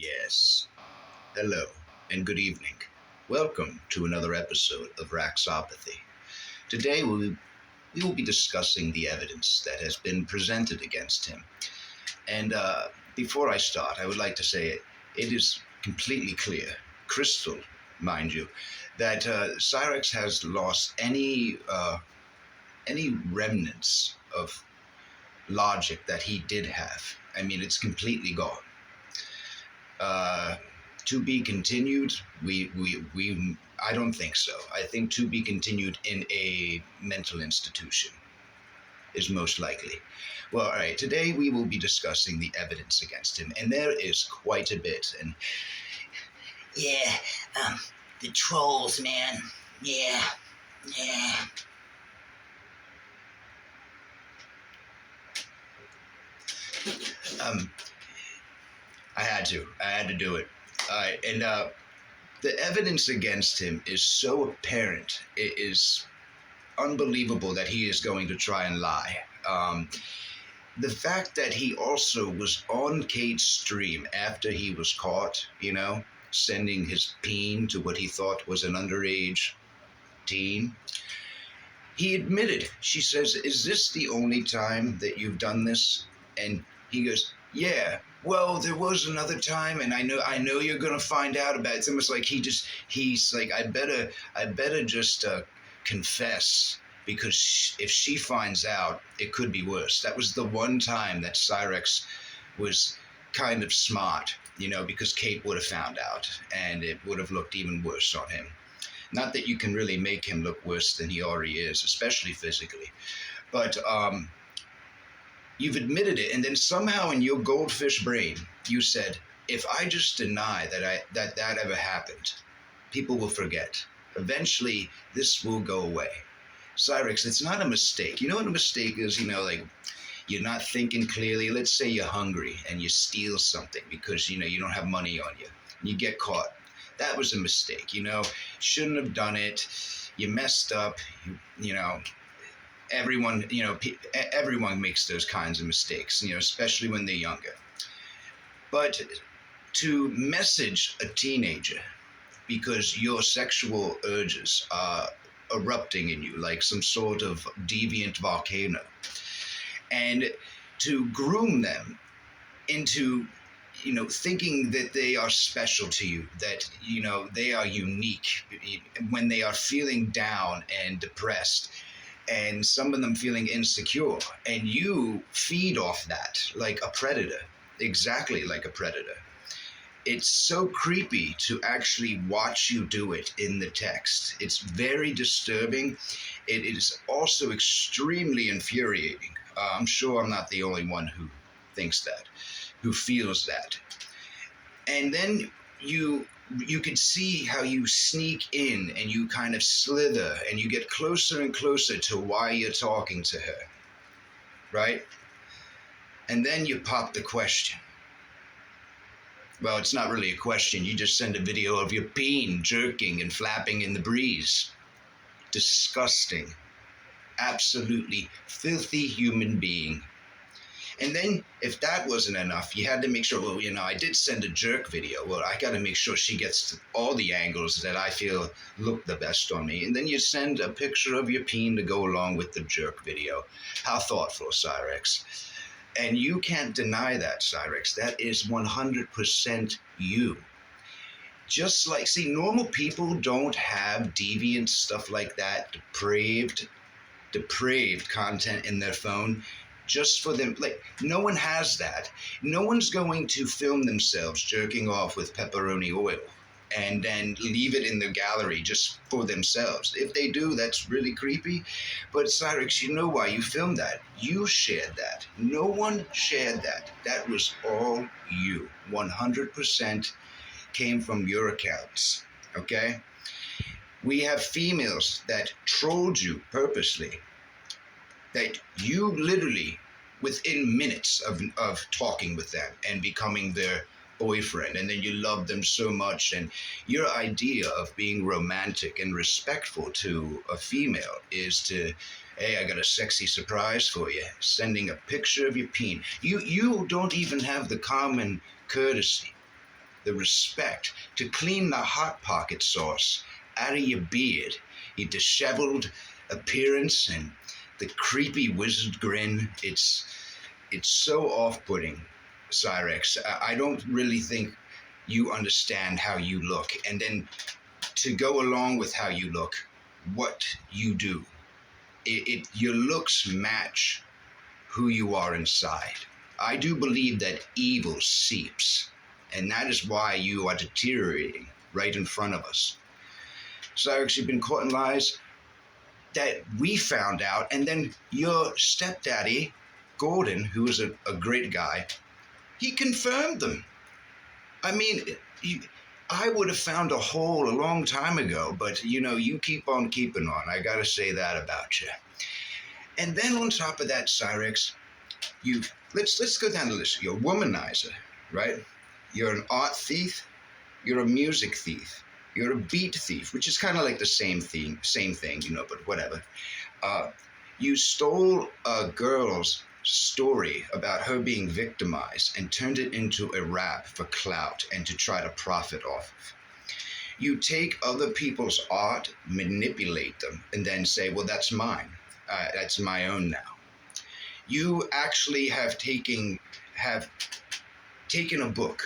Yes. Hello and good evening. Welcome to another episode of Raxxopathy. Today we will be discussing the evidence that has been presented against him. And before I start, I would like to say it is completely clear, crystal, mind you, that Cyrex has lost any remnants of logic that he did have. I mean, it's completely gone. Uh, to be continued, I don't think so. I think to be continued in a mental institution is most likely. Well, all right, today we will be discussing the evidence against him, and there is quite a bit. And Yeah, the trolls, man. Yeah. um, I had to do it. All right, and the evidence against him is so apparent. It is unbelievable that he is going to try and lie. The fact that he also was on Kate's stream after he was caught, sending his peen to what he thought was an underage teen. He admitted, she says, "Is this the only time that you've done this?" And he goes, "Yeah. Well, there was another time, and I know you're gonna find out about it." It's almost like he's like, I better just confess, because if she finds out, it could be worse. That was the one time that Cyrex was kind of smart, because Kate would have found out, and it would have looked even worse on him. Not that you can really make him look worse than he already is, especially physically, but you've admitted it, and then somehow in your goldfish brain, you said, if I just deny that ever happened, people will forget. Eventually, this will go away. Cyrex, it's not a mistake. You know what a mistake is? Like, you're not thinking clearly. Let's say you're hungry and you steal something because, you don't have money on you. And you get caught. That was a mistake, Shouldn't have done it. You messed up. Everyone, everyone makes those kinds of mistakes, especially when they're younger. But to message a teenager because your sexual urges are erupting in you like some sort of deviant volcano, and to groom them into thinking that they are special to you, that they are unique when they are feeling down and depressed, and some of them feeling insecure, and you feed off that like a predator, exactly like a predator. It's so creepy to actually watch you do it in the text. It's very disturbing. It is also extremely infuriating. I'm sure I'm not the only one who thinks that, who feels that. And then you can see how you sneak in and you kind of slither and you get closer and closer to why you're talking to her, right? And then you pop the question. Well, it's not really a question. You just send a video of your peen jerking and flapping in the breeze. Disgusting. Absolutely filthy human being. And then, if that wasn't enough, you had to make sure, well, I did send a jerk video. Well, I got to make sure she gets all the angles that I feel look the best on me. And then you send a picture of your peen to go along with the jerk video. How thoughtful, Cyrex. And you can't deny that, Cyrex. That is 100% you. Just like, see, normal people don't have deviant stuff like that, depraved content in their phone. Just for them, like, no one has that. No one's going to film themselves jerking off with pepperoni oil and then leave it in the gallery just for themselves. If they do, that's really creepy. But Cyrex, you know why you filmed that. You shared that. No one shared that. That was all you. 100% came from your accounts, okay? We have females that trolled you purposely, that you literally, within minutes of talking with them and becoming their boyfriend, and then you love them so much, and your idea of being romantic and respectful to a female is to, hey, I got a sexy surprise for you, sending a picture of your peen. You don't even have the common courtesy the respect to clean the Hot Pocket sauce out of your beard, your disheveled appearance, and the creepy wizard grin. It's so off-putting, Cyrex. I don't really think you understand how you look. And then to go along with how you look, what you do. Your looks match who you are inside. I do believe that evil seeps, and that is why you are deteriorating right in front of us. Cyrex, you've been caught in lies that we found out, and then your stepdaddy, Gordon, who is a great guy, he confirmed them. I mean, I would have found a hole a long time ago, but you keep on keeping on. I gotta say that about you. And then on top of that, Cyrex, let's go down the list. You're a womanizer, right? You're an art thief. You're a music thief. You're a beat thief, which is kind of like the same thing, but whatever. You stole a girl's story about her being victimized and turned it into a rap for clout and to try to profit off of. You take other people's art, manipulate them, and then say, well, that's mine. That's my own now. You actually have taken a book.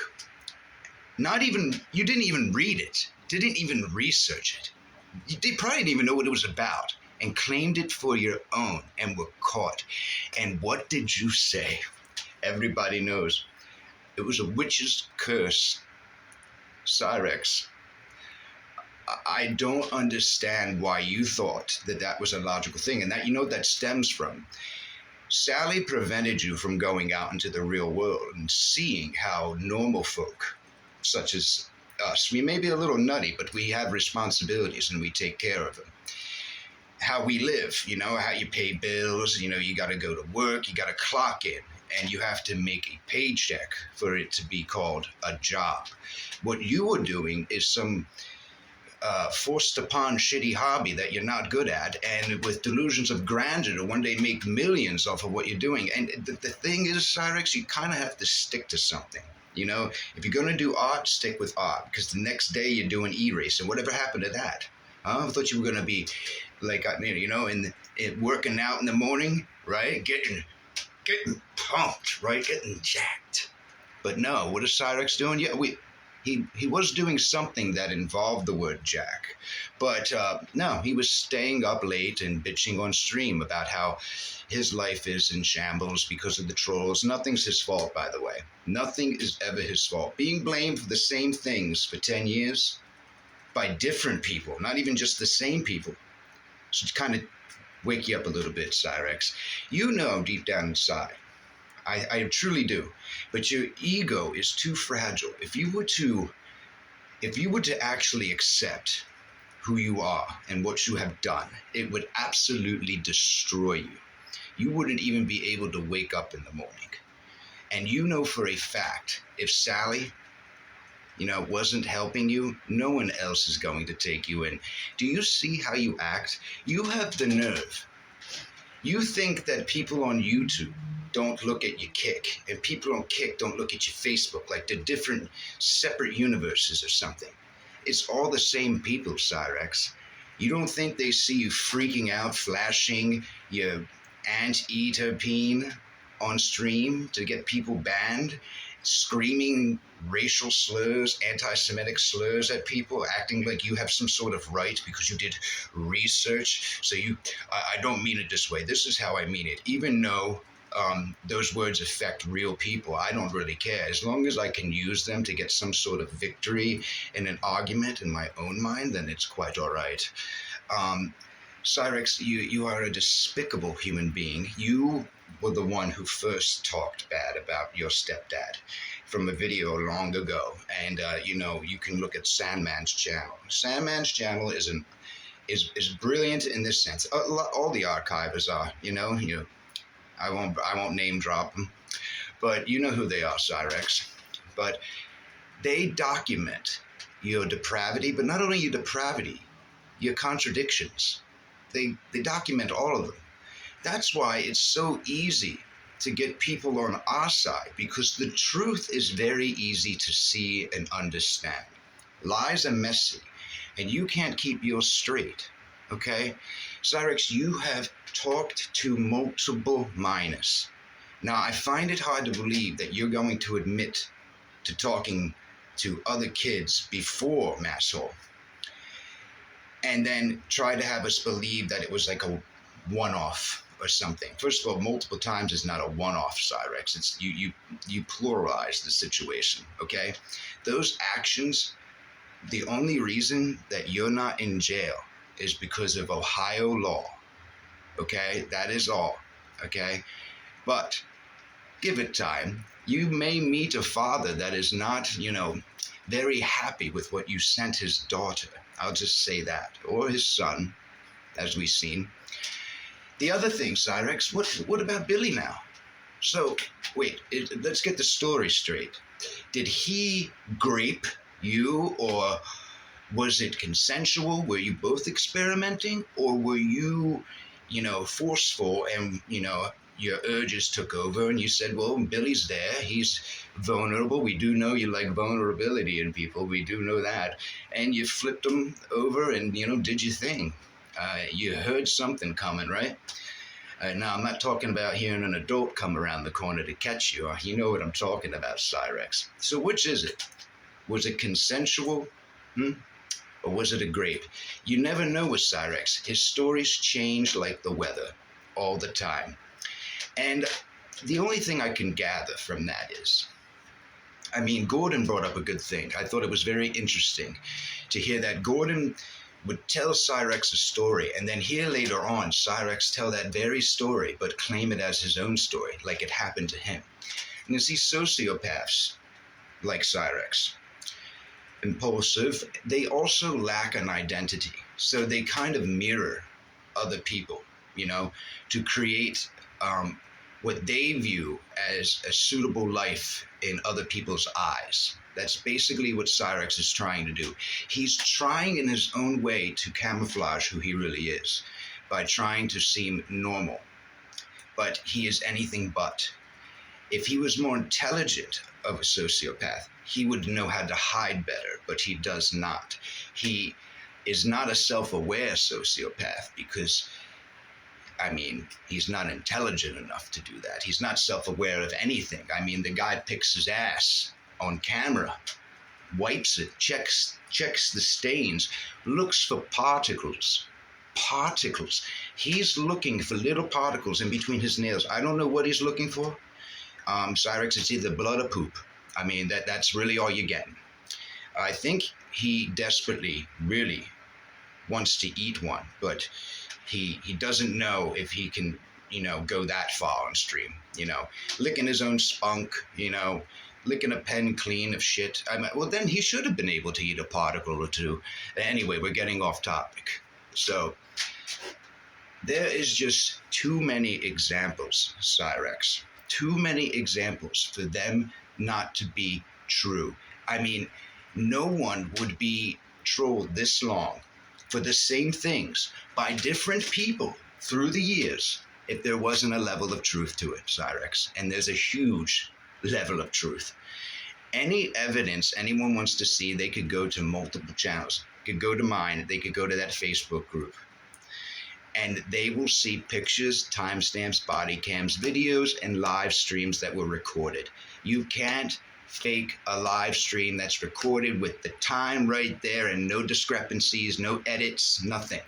You didn't even read it. Didn't even research it. You probably didn't even know what it was about, and claimed it for your own and were caught. And what did you say? Everybody knows. It was a witch's curse. Cyrex, I don't understand why you thought that was a logical thing, and that stems from Sally prevented you from going out into the real world and seeing how normal folk, such as us, we may be a little nutty, but we have responsibilities and we take care of them. How we live, how you pay bills, you got to go to work, you got to clock in, and you have to make a paycheck for it to be called a job. What you were doing is some forced upon shitty hobby that you're not good at, and with delusions of grandeur to one day make millions off of what you're doing. And the thing is, Cyrex, you kind of have to stick to something. If you're going to do art, stick with art, because the next day you're doing e-race, and whatever happened to that? I thought you were going to be like, working out in the morning, right? Getting pumped, right? Getting jacked. But no, what is Cyrex doing? Yeah, he was doing something that involved the word jack. But no, he was staying up late and bitching on stream about how his life is in shambles because of the trolls. Nothing's his fault, by the way. Nothing is ever his fault. Being blamed for the same things for 10 years by different people, not even just the same people, should kind of wake you up a little bit, Cyrex. Deep down inside, I truly do, but your ego is too fragile. If you were to actually accept who you are and what you have done, it would absolutely destroy you. You wouldn't even be able to wake up in the morning. And for a fact, if Sally, wasn't helping you, no one else is going to take you in. Do you see how you act? You have the nerve. You think that people on YouTube don't look at your Kick, and people on Kick don't look at your Facebook, like they're different, separate universes or something. It's all the same people, Cyrex. You don't think they see you freaking out, flashing your anteater peen on stream to get people banned, screaming racial slurs, anti-Semitic slurs at people, acting like you have some sort of right because you did research. So I don't mean it this way. This is how I mean it. Even though those words affect real people, I don't really care. As long as I can use them to get some sort of victory in an argument in my own mind, then it's quite all right. Cyrex, you are a despicable human being. You were the one who first talked bad about your stepdad from a video long ago. And, you can look at Sandman's channel. Sandman's channel is brilliant in this sense. All the archivers are, I won't name drop them, but you know who they are, Cyrex. But they document your depravity, but not only your depravity, your contradictions. They document all of them. That's why it's so easy to get people on our side, because the truth is very easy to see and understand. Lies are messy, and you can't keep yours straight, okay? Cyrex, you have talked to multiple minors. Now, I find it hard to believe that you're going to admit to talking to other kids before Mass Hall and then try to have us believe that it was like a one-off or something. First of all, multiple times is not a one-off, Cyrex. It's you pluralize the situation, okay? Those actions, the only reason that you're not in jail is because of Ohio law, okay? That is all, okay? But give it time. You may meet a father that is not, very happy with what you sent his daughter. I'll just say that. Or his son, as we've seen. The other thing, Cyrex, what about Billy now? So, wait, let's get the story straight. Did he grape you, or was it consensual? Were you both experimenting? Or were you, forceful and, your urges took over and you said, well, Billy's there. He's vulnerable. We do know you like vulnerability in people. We do know that. And you flipped him over and, did your thing. You heard something coming, right? Now, I'm not talking about hearing an adult come around the corner to catch you. You know what I'm talking about, Cyrex. So which is it? Was it consensual? Or was it a grape? You never know with Cyrex. His stories change like the weather all the time. And the only thing I can gather from that is, Gordon brought up a good thing. I thought it was very interesting to hear that Gordon would tell Cyrex a story, and then hear later on Cyrex tell that very story, but claim it as his own story, like it happened to him. And you see, sociopaths like Cyrex, impulsive, they also lack an identity. So they kind of mirror other people, to create what they view as a suitable life in other people's eyes. That's basically what Cyrex is trying to do. He's trying in his own way to camouflage who he really is by trying to seem normal. But he is anything but. If he was more intelligent of a sociopath, he would know how to hide better, but he does not. He is not a self-aware sociopath because he's not intelligent enough to do that. He's not self-aware of anything. The guy picks his ass on camera, wipes it, checks the stains, looks for particles. He's looking for little particles in between his nails. I don't know what he's looking for. Cyrex, it's either blood or poop. That's really all you're getting. I think he desperately, really wants to eat one, but he doesn't know if he can, go that far on stream, licking his own spunk, licking a pen clean of shit. Well, then he should have been able to eat a particle or two. Anyway, we're getting off topic. So there is just too many examples, Cyrex, too many examples for them not to be true. No one would be trolled this long for the same things by different people through the years if there wasn't a level of truth to it, Cyrex. And there's a huge level of truth. Any evidence anyone wants to see, they could go to multiple channels. Could go to mine, they could go to that Facebook group. And they will see pictures, timestamps, body cams, videos, and live streams that were recorded. You can't fake a live stream that's recorded with the time right there and no discrepancies, no edits, nothing.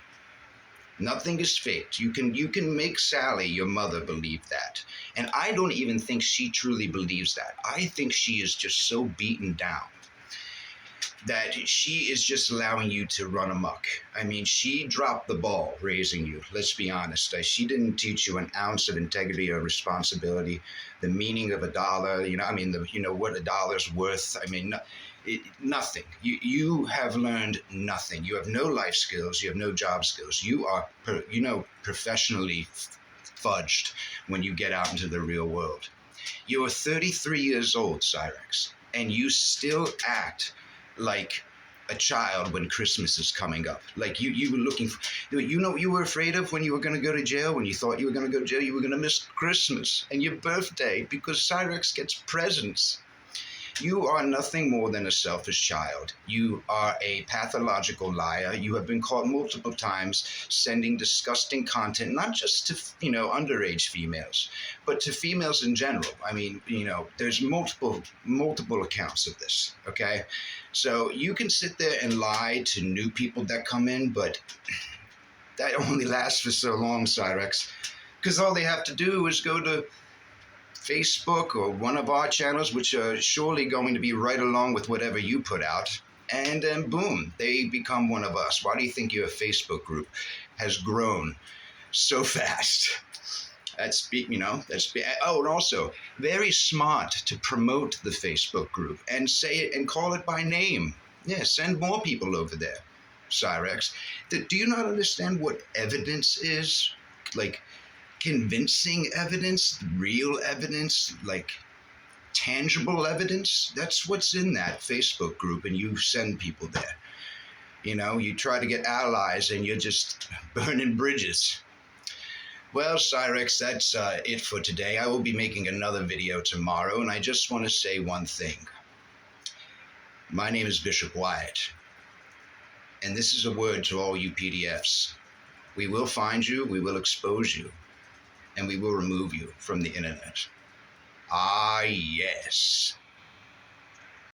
Nothing is faked. You can make Sally, your mother, believe that. And I don't even think she truly believes that. I think she is just so beaten down that she is just allowing you to run amok. She dropped the ball raising you. Let's be honest. She didn't teach you an ounce of integrity or responsibility, the meaning of a dollar. What a dollar's worth. Nothing. You have learned nothing. You have no life skills. You have no job skills. You are, professionally fudged when you get out into the real world. You are 33 years old, Cyrex, and you still act like a child when Christmas is coming up. Like you were looking for, you know what you were afraid of when you were going to go to jail, when you thought you were going to go to jail? You were going to miss Christmas and your birthday because Cyrex gets presents. You are nothing more than a selfish child. You are a pathological liar. You have been caught multiple times sending disgusting content, not just to, underage females, but to females in general. I mean, there's multiple accounts of this, okay? So you can sit there and lie to new people that come in, but that only lasts for so long, Cyrex, because all they have to do is go to Facebook or one of our channels, which are surely going to be right along with whatever you put out, and then boom, they become one of us. Why do you think your Facebook group has grown so fast? Oh, and also very smart to promote the Facebook group and say it and call it by name. Yeah, send more people over there, Cyrex. Do you not understand what evidence is? Like, convincing evidence, real evidence, like tangible evidence. That's what's in that Facebook group, and you send people there. You try to get allies and you're just burning bridges. Well, Cyrex, that's it for today. I will be making another video tomorrow, and I just want to say one thing. My name is Bishop Wyatt, and this is a word to all you PDFs. We will find you, we will expose you, and we will remove you from the internet. Ah, yes.